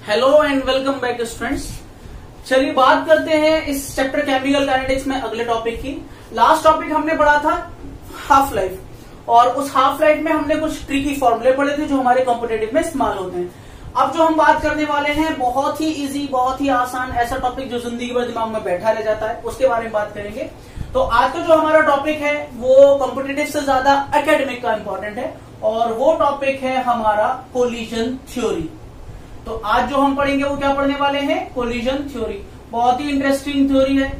Hello and welcome back students. चलिए बात करते हैं इस चैप्टर केमिकल काइनेटिक्स में अगले टॉपिक की। लास्ट टॉपिक हमने पढ़ा था हाफ लाइफ, और उस हाफ लाइफ में हमने कुछ ट्रिकी फॉर्मूले पढ़े थे जो हमारे कॉम्पिटेटिव में इस्तेमाल होते हैं। अब जो हम बात करने वाले हैं बहुत ही इजी, बहुत ही आसान, ऐसा टॉपिक जो जिंदगी भर दिमाग में बैठा रह जाता है, उसके बारे में बात करेंगे। तो आज का जो हमारा टॉपिक है वो कॉम्पिटेटिव से ज्यादा एकेडमिक का इंपॉर्टेंट है, और वो टॉपिक है हमारा कोलिजन थ्योरी। तो आज जो हम पढ़ेंगे वो क्या पढ़ने वाले हैं? Collision theory. बहुत ही इंटरेस्टिंग थ्योरी है,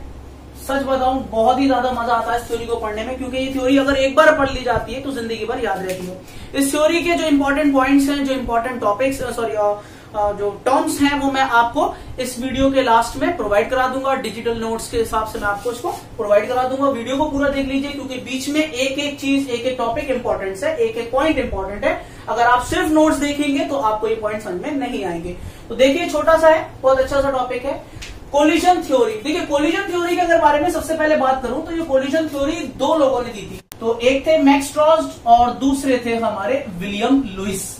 सच बताऊं बहुत ही ज्यादा मजा आता है इस थ्योरी को पढ़ने में, क्योंकि ये थ्योरी अगर एक बार पढ़ ली जाती है तो जिंदगी भर याद रहती है। इस थ्योरी के जो इंपॉर्टेंट पॉइंट्स हैं, जो इंपॉर्टेंट टॉपिक्स जो टर्म्स हैं, वो मैं आपको इस वीडियो के लास्ट में प्रोवाइड करा दूंगा। डिजिटल नोट्स के हिसाब से मैं आपको इसको प्रोवाइड करा दूंगा। वीडियो को पूरा देख लीजिए, क्योंकि बीच में एक एक चीज, एक एक टॉपिक इंपॉर्टेंट है, एक एक पॉइंट इंपॉर्टेंट है। अगर आप सिर्फ नोट्स देखेंगे तो आपको ये पॉइंट समझ में नहीं आएंगे। तो देखिए, छोटा सा है, बहुत अच्छा सा टॉपिक है कोलिजन थ्योरी। देखिए, कोलिजन थ्योरी के अगर बारे में सबसे पहले बात करूं तो ये कोलिजन थ्योरी दो लोगों ने दी थी। तो एक थे मैक्स स्ट्रॉस्ट और दूसरे थे हमारे विलियम लुइस।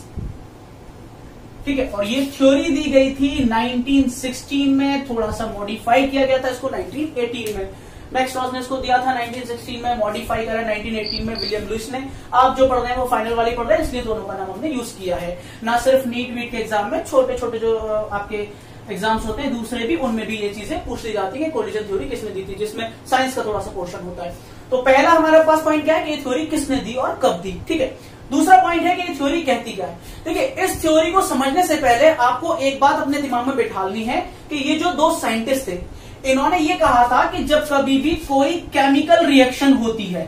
ठीक है, और ये थ्योरी दी गई थी 1916 में, थोड़ा सा मॉडिफाई किया गया था इसको 1918 में। मैक्स स्ट्रॉस ने इसको दिया था 1916 में, मॉडिफाई करा 1918 में विलियम लुइस ने। आप जो पढ़ रहे हैं वो फाइनल वाली पढ़ रहे हैं, इसलिए दोनों का नाम हमने यूज किया है। ना सिर्फ नीट वीट के एग्जाम में, छोटे छोटे जो आपके एग्जाम्स होते हैं दूसरे भी, उनमें भी ये चीजें पूछ ली जाती है। कोलिजन थ्योरी किसने दी थी, जिसमें साइंस का थोड़ा सा पोर्शन होता है। तो पहला हमारे पास पॉइंट क्या है कि ये थ्योरी किसने दी और कब दी। ठीक है, दूसरा पॉइंट है कि ये थ्योरी कहती क्या है। देखिए, इस थ्योरी को समझने से पहले आपको एक बात अपने दिमाग में बिठानी है कि ये जो दो साइंटिस्ट थे, इन्होंने ये कहा था कि जब कभी भी कोई केमिकल रिएक्शन होती है,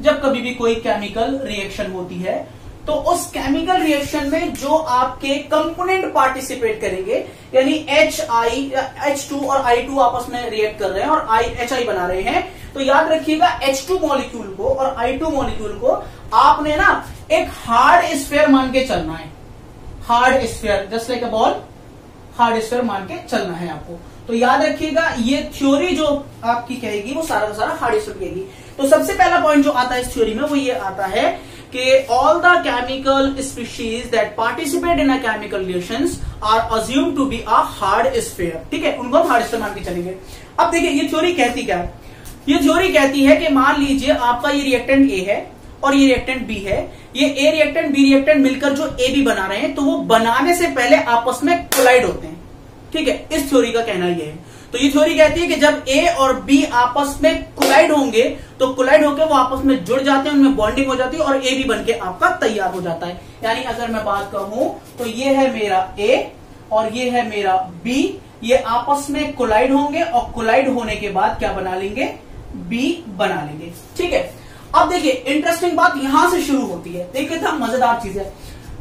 जब कभी भी कोई केमिकल रिएक्शन होती है, तो उस केमिकल रिएक्शन में जो आपके कंपोनेंट पार्टिसिपेट करेंगे, यानी H2 और I2 आपस में रिएक्ट कर रहे हैं और HI बना रहे हैं, तो याद रखिएगा H2 मॉलिक्यूल को और I2 मॉलिक्यूल को आपने ना एक हार्ड स्फीयर मान के चलना है। Hard sphere, just like a ball, hard sphere मान के चलना है आपको। तो याद रखिएगा, ये थ्योरी जो आपकी कहेगी वो सारा का सारा हार्ड स्फीयर कहेगी। तो सबसे पहला पॉइंट जो आता है इस थ्योरी में वो ये आता है कि all the chemical species that participate in a chemical reactions are assumed to be a hard sphere. ठीक है, उनको हम हार्ड स्फीयर मान के चलेंगे। अब देखिए, ये थ्योरी कहती क्या है? ये थ्योरी कहती है कि मान लीजिए आपका ये रिएक्टेंट ए है और ये रिएक्टेंट बी है। ये ए रिएक्टेंट बी रिएक्टेंट मिलकर जो ए बी बना रहे हैं, तो वो बनाने से पहले आपस में कोलाइड होते हैं। ठीक है, इस थ्योरी का कहना ये है। तो ये थ्योरी कहती है कि जब ए और बी आपस में कोलाइड होंगे, तो कोलाइड होकर वो आपस में जुड़ जाते हैं, उनमें बॉन्डिंग हो जाती है और ए बी बन के आपका तैयार हो जाता है। यानी अगर मैं बात कहूं तो ये है मेरा ए और ये है मेरा बी, ये आपस में कोलाइड होंगे और कोलाइड होने के बाद क्या बना लेंगे? बी बना लेंगे। ठीक है, अब देखिए इंटरेस्टिंग बात यहां से शुरू होती है। देखिए, था मजेदार चीज है।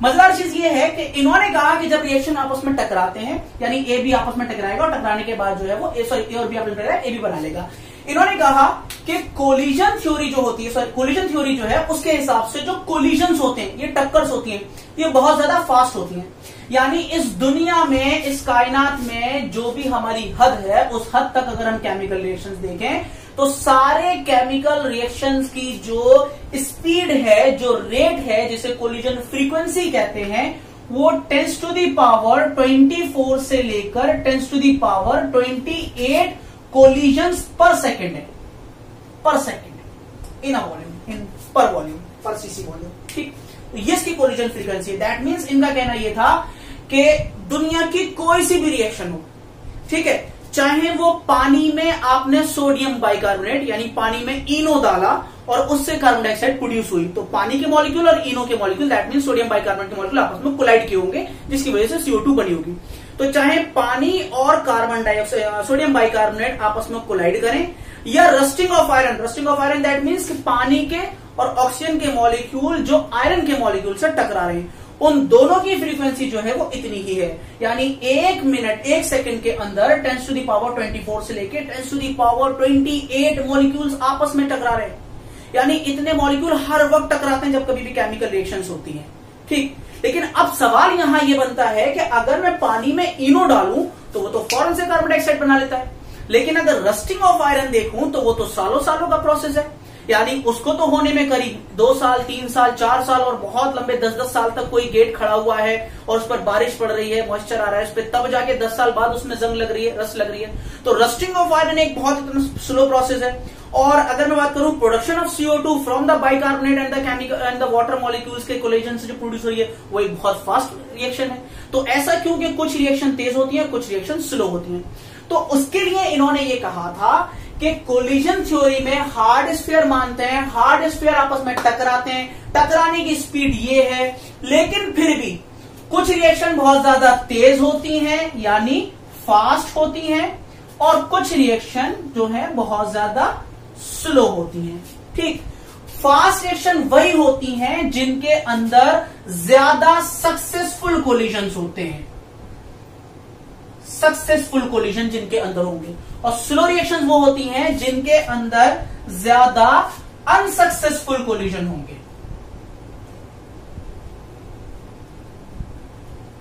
मजेदार चीज ये है कि इन्होंने कहा कि जब रिएक्शन आपस में टकराते हैं, यानी ए बी आपस में टकराएगा और टकराने के बाद जो है वो ए और बी आपस में टकराएगा, ए बी बना लेगा। इन्होंने कहा कि कोलिजन थ्योरी जो होती है, कोलिजन थ्योरी जो है उसके हिसाब से जो कोलिजन्स होते हैं, ये टक्कर्स होती हैं, ये बहुत ज्यादा फास्ट होती हैं। यानी इस दुनिया में, इस कायनात में जो भी हमारी हद है, उस हद तक अगर हम केमिकल रिएक्शंस देखें तो सारे केमिकल रिएक्शंस की जो स्पीड है, जो रेट है, जिसे कोलिजन फ्रीक्वेंसी कहते हैं, वो 10 टू द पावर 24 से लेकर 10 टू द पावर 28 कोलिजन्स पर सेकेंड है। पर सेकेंड इन अ वॉल्यूम, इन पर वॉल्यूम, पर सीसी वॉल्यूम। ठीक, तो ये इसकी कोलिजन फ्रीक्वेंसी है। दैट मीन्स इनका कहना यह था कि दुनिया की कोई सी भी रिएक्शन हो, ठीक है, चाहे वो पानी में आपने सोडियम बाइकार्बोनेट यानी पानी में इनो डाला और उससे कार्बन डाइऑक्साइड प्रोड्यूस हुई, तो पानी के मॉलिक्यूल और इनो के molecule, that mean sodium bicarbonate के मॉलिक्यूल आपस में कोलाइड किए होंगे, जिसकी वजह से CO2 बनी होगी। तो चाहे पानी और कार्बन डाइऑक्साइड, सोडियम बाइकार्बोनेट आपस में कोलाइड करें, या rusting of iron that means पानी के और ऑक्सीजन के मॉलिक्यूल जो आयरन के मॉलिक्यूल से टकरा रहे हैं, उन दोनों की फ्रीक्वेंसी जो है वो इतनी ही है। यानी 1 मिनट 1 सेकंड के अंदर 10 टू द पावर 24 से लेके 10 टू द पावर 28 मॉलिक्यूल्स आपस में टकरा रहे हैं। यानी इतने मॉलिक्यूल हर वक्त टकराते हैं जब कभी भी केमिकल रिएक्शंस होती हैं। ठीक, लेकिन अब सवाल यहां ये बनता है कि अगर मैं पानी में इनो डालूं तो वो तो फौरन से कार्बन डाइऑक्साइड बना लेता है, लेकिन अगर रस्टिंग ऑफ आयरन देखूं तो वो तो सालों सालों का प्रोसेस है। यानी उसको तो होने में करीब 2 साल, 3 साल, 4 साल और बहुत लंबे 10-10 साल तक कोई गेट खड़ा हुआ है और उस पर बारिश पड़ रही है, मॉइस्चर आ रहा है उस पर, तब जाके 10 साल बाद उसमें जंग लग रही है, रस्ट लग रही है। तो रस्टिंग ऑफ आयरन एक बहुत इतना स्लो प्रोसेस है। और अगर मैं बात करूं production of CO2 from the bicarbonate and the chemical and the water molecules के कोलिजन से जो प्रोड्यूस हो रही है वो एक बहुत फास्ट रिएक्शन है। तो ऐसा क्यों कि कुछ रिएक्शन तेज होती है, कुछ रिएक्शन स्लो होती है। तो उसके लिए इन्होंने ये कहा था कि कोलिजन थ्योरी में हार्ड स्फीयर मानते हैं, हार्ड स्फीयर आपस में टकराते हैं, टकराने की स्पीड ये है, लेकिन फिर भी कुछ रिएक्शन बहुत ज्यादा तेज होती हैं यानी फास्ट होती हैं, और कुछ रिएक्शन जो है बहुत ज्यादा स्लो होती हैं। ठीक, फास्ट रिएक्शन वही होती हैं जिनके अंदर ज्यादा सक्सेसफुल कोलिजन्स होते हैं, सक्सेसफुल कोलिजन जिनके अंदर होंगे, और स्लो रिएक्शन वो होती हैं जिनके अंदर ज्यादा अनसक्सेसफुल कोलिजन होंगे,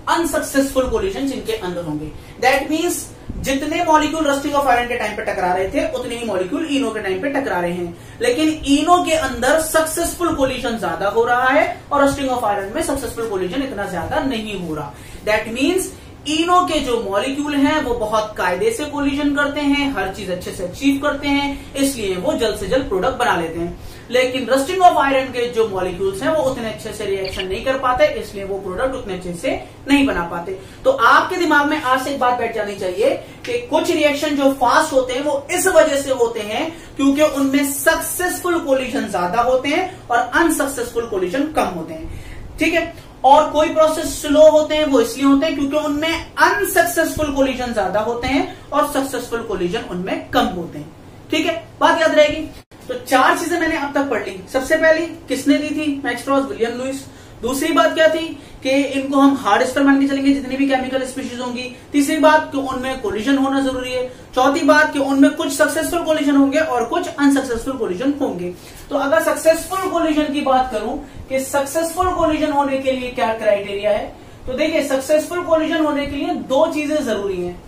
अनसक्सेसफुल कोलिजन जिनके अंदर होंगे। दैट मीन्स जितने मॉलिक्यूल रस्टिंग ऑफ आयरन के टाइम पे टकरा रहे थे उतने ही मॉलिक्यूल इनो के टाइम पे टकरा रहे हैं, लेकिन इनो के अंदर सक्सेसफुल कोलिजन ज्यादा हो रहा है और रस्टिंग ऑफ आयरन में सक्सेसफुल कोलिजन इतना ज्यादा नहीं हो रहा। दैट मीन्स इनो के जो मॉलिक्यूल हैं वो बहुत कायदे से कोलिजन करते हैं, हर चीज अच्छे से अचीव करते हैं, इसलिए वो जल्द से जल्द प्रोडक्ट बना लेते हैं। लेकिन रस्टिंग ऑफ आयरन के जो मॉलिक्यूल्स हैं वो उतने अच्छे से रिएक्शन नहीं कर पाते, इसलिए वो प्रोडक्ट उतने अच्छे से नहीं बना पाते। तो आपके दिमाग में आज से एक बात बैठ जानी चाहिए कि कुछ रिएक्शन जो फास्ट होते हैं वो इस वजह से होते हैं क्योंकि उनमें सक्सेसफुल कोलिजन ज्यादा होते हैं और अनसक्सेसफुल कोलिजन कम होते हैं। ठीक है, और कोई प्रोसेस स्लो होते हैं वो इसलिए होते हैं क्योंकि उनमें अनसक्सेसफुल कोलिजन ज्यादा होते हैं और सक्सेसफुल कोलिजन उनमें कम होते हैं। ठीक है, बात याद रहेगी। तो 4 चीजें मैंने अब तक पढ़ ली। सबसे पहली किसने दी थी? Max Frost, William Lewis. दूसरी बात क्या थी कि इनको हम हार्ड स्फीयर मान के चलेंगे जितनी भी केमिकल स्पीशीज होंगी। तीसरी बात कि उनमें कोलिजन होना जरूरी है। चौथी बात कि उनमें कुछ सक्सेसफुल कोलिजन होंगे और कुछ अनसक्सेसफुल कोलिजन होंगे। तो अगर सक्सेसफुल कोलिजन की बात करूं कि सक्सेसफुल कोलिजन होने के लिए क्या क्राइटेरिया है, तो देखिए सक्सेसफुल कोलिजन होने के लिए 2 चीजें जरूरी हैं।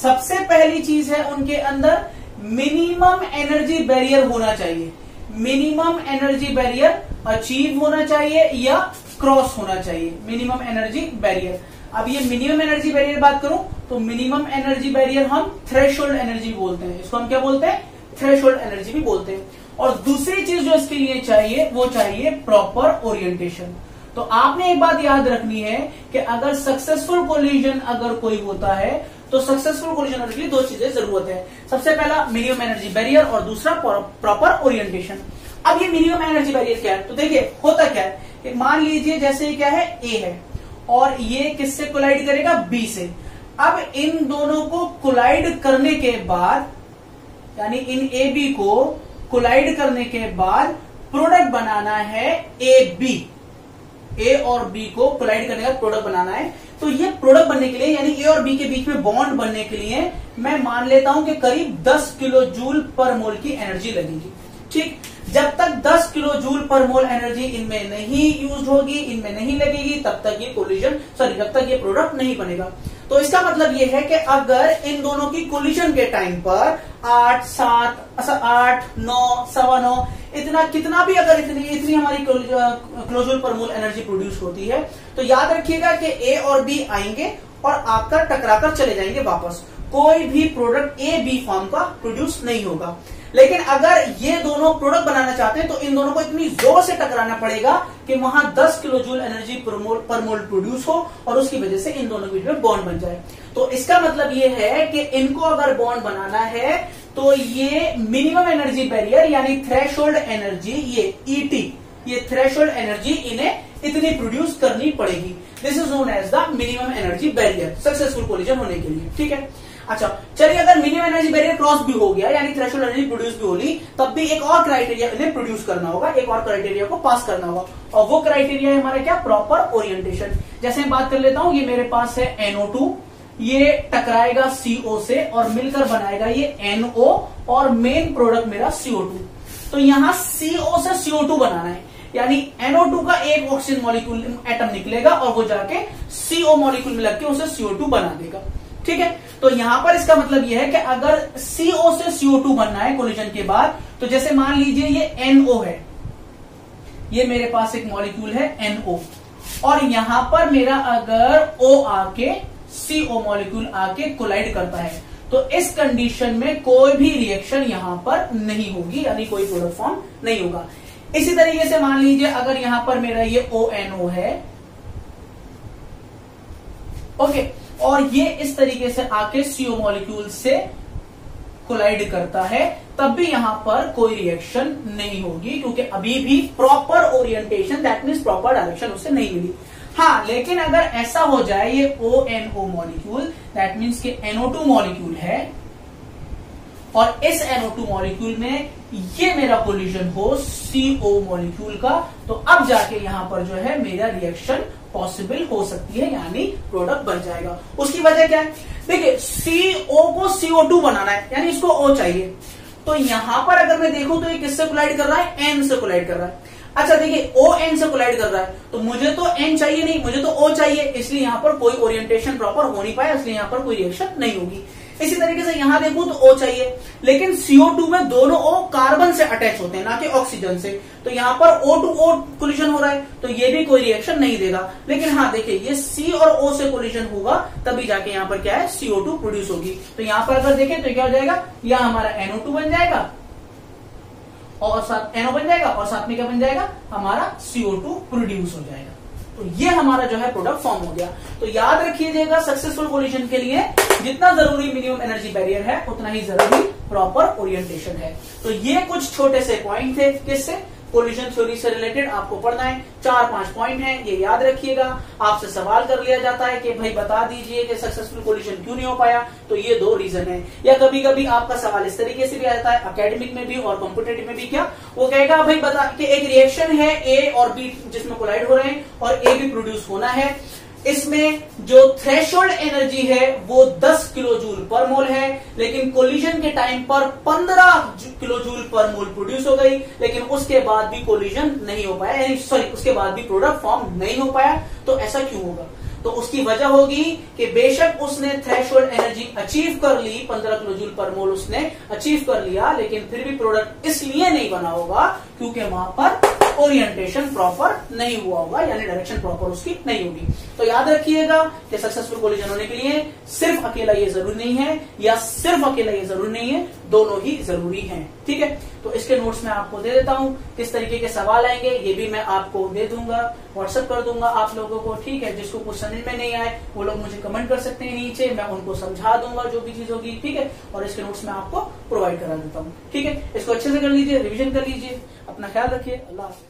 सबसे पहली चीज है उनके अंदर मिनिमम एनर्जी बैरियर होना चाहिए, मिनिमम एनर्जी बैरियर अचीव होना चाहिए या क्रॉस होना चाहिए, मिनिमम एनर्जी बैरियर। अब ये मिनिमम एनर्जी बैरियर बात करूं तो मिनिमम एनर्जी बैरियर हम थ्रेशोल्ड एनर्जी बोलते हैं, इसको हम क्या बोलते हैं? थ्रेशोल्ड एनर्जी भी बोलते हैं। और दूसरी चीज जो इसके लिए चाहिए वो चाहिए प्रॉपर ओरिएंटेशन। तो आपने एक बात याद रखनी है कि अगर सक्सेसफुल कोलिजन अगर कोई होता है तो सक्सेसफुल कोलिजन होने के लिए 2 चीजें जरूरत है। सबसे पहला मिनिमम एनर्जी बैरियर और दूसरा प्रॉपर ओरिएंटेशन। अब ये मिनिमम एनर्जी बैरियर क्या है? तो देखिए होता क्या है कि मान लीजिए जैसे क्या है, ए है और ये किससे कोलाइड करेगा? बी से। अब इन दोनों को कोलाइड करने के बाद यानी इन ए बी को कोलाइड करने के बाद प्रोडक्ट बनाना है ए बी, ए और बी को कोलाइड करने का प्रोडक्ट बनाना है। तो ये प्रोडक्ट बनने के लिए यानी ए और बी के बीच में बॉन्ड बनने के लिए मैं मान लेता हूं कि करीब 10 किलो जूल पर मोल की एनर्जी लगेगी। ठीक, जब तक 10 किलो जूल पर मोल एनर्जी इनमें नहीं यूज होगी, इनमें नहीं लगेगी, तब तक ये कोलिजन जब तक ये प्रोडक्ट नहीं बनेगा। तो इसका मतलब ये है कि अगर इन दोनों की कोलिजन के टाइम पर 8, 7, 8, 9, 9.25 इतना कितना भी अगर इतनी हमारी किलोजूल पर मोल एनर्जी प्रोड्यूस होती है तो याद रखिएगा कि ए और बी आएंगे और आपका टकराकर चले जाएंगे वापस, कोई भी प्रोडक्ट ए बी फॉर्म का प्रोड्यूस नहीं होगा। लेकिन अगर ये दोनों प्रोडक्ट बनाना चाहते हैं तो इन दोनों को इतनी जोर से टकराना पड़ेगा कि वहां 10 किलो जूल एनर्जी पर मोल प्रोड्यूस हो और उसकी वजह से इन दोनों के बीच में बॉन्ड बन जाए। तो इसका मतलब ये है कि इनको अगर बॉन्ड बनाना है तो ये मिनिमम एनर्जी बैरियर यानी थ्रेशोल्ड एनर्जी, ये ईटी, ये थ्रेशोल्ड एनर्जी इन्हें इतनी प्रोड्यूस करनी पड़ेगी। This is known as the minimum energy barrier successful collision होने के लिए। ठीक है, अच्छा चलिए, अगर मिनिमम एनर्जी बैरियर क्रॉस भी हो गया यानी थ्रेशोल्ड एनर्जी प्रोड्यूस भी होगी तब भी एक और क्राइटेरिया इन्हें प्रोड्यूस करना होगा, एक और क्राइटेरिया को पास करना होगा और वो क्राइटेरिया है हमारा क्या? Proper orientation. जैसे मैं बात कर लेता हूं, ये मेरे पास है NO2, ये टकराएगा CO से और मिलकर बनाएगा ये NO और मेन प्रोडक्ट मेरा CO2। तो यहां CO से CO2 बनाना है यानी NO2 का एक ऑक्सीजन मॉलिक्यूल एटम निकलेगा और वो जाके CO मॉलिक्यूल में लग के उसे CO2 बना देगा। ठीक है, तो यहां पर इसका मतलब यह है कि अगर CO से CO2 बनना है कोलिजन के बाद, तो जैसे मान लीजिए ये NO है, ये मेरे पास एक मॉलिक्यूल है NO, और यहां पर मेरा अगर O आके CO मॉलिक्यूल आके कोलाइड करता है, तो इस कंडीशन में कोई भी रिएक्शन यहां पर नहीं होगी, यानी कोई प्रोडक्ट फॉर्म नहीं होगा। इसी तरीके से मान लीजिए अगर यहां पर मेरा ये ONO है, ओके, और ये इस तरीके से आके CO मॉलिक्यूल से कोलाइड करता है, तब भी यहां पर कोई रिएक्शन नहीं होगी, क्योंकि अभी भी proper orientation, that means proper direction उससे नहीं मिली। हाँ, लेकिन अगर ऐसा हो जाए ये ONO मॉलिक्यूल, दैट मीन्स कि NO2 मॉलिक्यूल है, और इस NO2 मॉलिक्यूल में ये मेरा कोलिजन हो CO मॉलिक्यूल का, तो अब जाके यहां पर जो है मेरा रिएक्शन पॉसिबल हो सकती है, यानी प्रोडक्ट बन जाएगा। उसकी वजह क्या है? देखिए, CO को CO2 बनाना है, यानी इसको O चाहिए, तो यहां पर अगर मैं देखूं तो ये किससे कोलाइड कर रहा है? N से कोलाइड कर रहा है। अच्छा देखिए, ON से कोलाइड कर रहा है, तो मुझे तो N चाहिए नहीं, मुझे तो O चाहिए, इसलिए यहां पर कोई ओरिएंटेशन प्रॉपर हो नहीं पाया, इसलिए यहां पर कोई रिएक्शन नहीं होगी। इसी तरीके से यहां देखूं तो O चाहिए, लेकिन CO2 में दोनों O कार्बन से अटैच होते हैं, ना कि ऑक्सीजन से, तो यहां पर O to O कोलिजन हो रहा है, तो ये भी कोई रिएक्शन नहीं देगा। लेकिन हाँ देखिए, ये C और O से कोलिजन होगा, तभी जाके यहां पर क्या है? CO2 प्रोड्यूस होगी। तो यहां पर अगर देखें तो क्या हो जाएगा? यह हमारा NO2 बन जाएगा, और साथ NO बन जाएगा, और साथ में क्या बन जाएगा? हमारा CO2 प्रोड्यूस हो जाएगा। तो ये हमारा जो है प्रोडक्ट फॉर्म हो गया। तो याद रखिएगा, सक्सेसफुल कोलिजन के लिए जितना जरूरी मिनिमम एनर्जी बैरियर है, उतना ही जरूरी प्रॉपर ओरिएंटेशन है। तो ये कुछ छोटे से पॉइंट थे, किससे? कोलिजन थ्योरी से रिलेटेड आपको पढ़ना है। 4-5 पॉइंट हैं, ये याद रखिएगा। आपसे सवाल कर लिया जाता है कि भाई बता दीजिए कि सक्सेसफुल कोलिजन क्यों नहीं हो पाया, तो ये 2 रीजन है। या कभी कभी आपका सवाल इस तरीके से भी आता है, एकेडमिक में भी और कॉम्पिटेटिव में भी, क्या वो कहेगा भाई बता कि एक रिएक्शन है A और B जिसमें कोलाइड हो रहे हैं, और A भी प्रोड्यूस होना है, इसमें जो थ्रेशोल्ड एनर्जी है वो 10 किलो जूल पर मोल है, लेकिन कोलिजन के टाइम पर 15 किलो जूल पर मोल प्रोड्यूस हो गई, लेकिन उसके बाद भी कोलिजन नहीं हो पाया, यानी सॉरी, उसके बाद भी प्रोडक्ट फॉर्म नहीं हो पाया। तो ऐसा क्यों होगा? तो उसकी वजह होगी कि बेशक उसने थ्रेशोल्ड एनर्जी अचीव कर ली, 15 किलो जूल पर मोल उसने अचीव कर लिया, लेकिन फिर भी प्रोडक्ट इसलिए नहीं बना होगा क्योंकि वहां पर ओरिएंटेशन प्रॉपर नहीं हुआ होगा, यानी डायरेक्शन प्रॉपर उसकी नहीं होगी। तो याद रखिएगा कि सक्सेसफुल कोलिजन होने के लिए सिर्फ अकेला ये जरूरी नहीं है, या सिर्फ अकेला ये जरूरी नहीं है, दोनों ही जरूरी हैं। ठीक है, तो इसके नोट्स मैं आपको दे देता हूं, किस तरीके के सवाल आएंगे ये भी मैं आपको दे दूंगा, व्हाट्सएप कर दूंगा आप लोगों को। ठीक है, जिसको कुछ समझ में नहीं आए वो लोग मुझे कमेंट कर सकते हैं नीचे, मैं उनको समझा दूंगा जो भी चीज होगी। ठीक है, और इसके नोट्स मैं आपको प्रोवाइड करा देता हूँ। ठीक है, इसको अच्छे से कर लीजिए, रिविजन कर लीजिए, अपना ख्याल रखिए, अल्लाह हाफिज।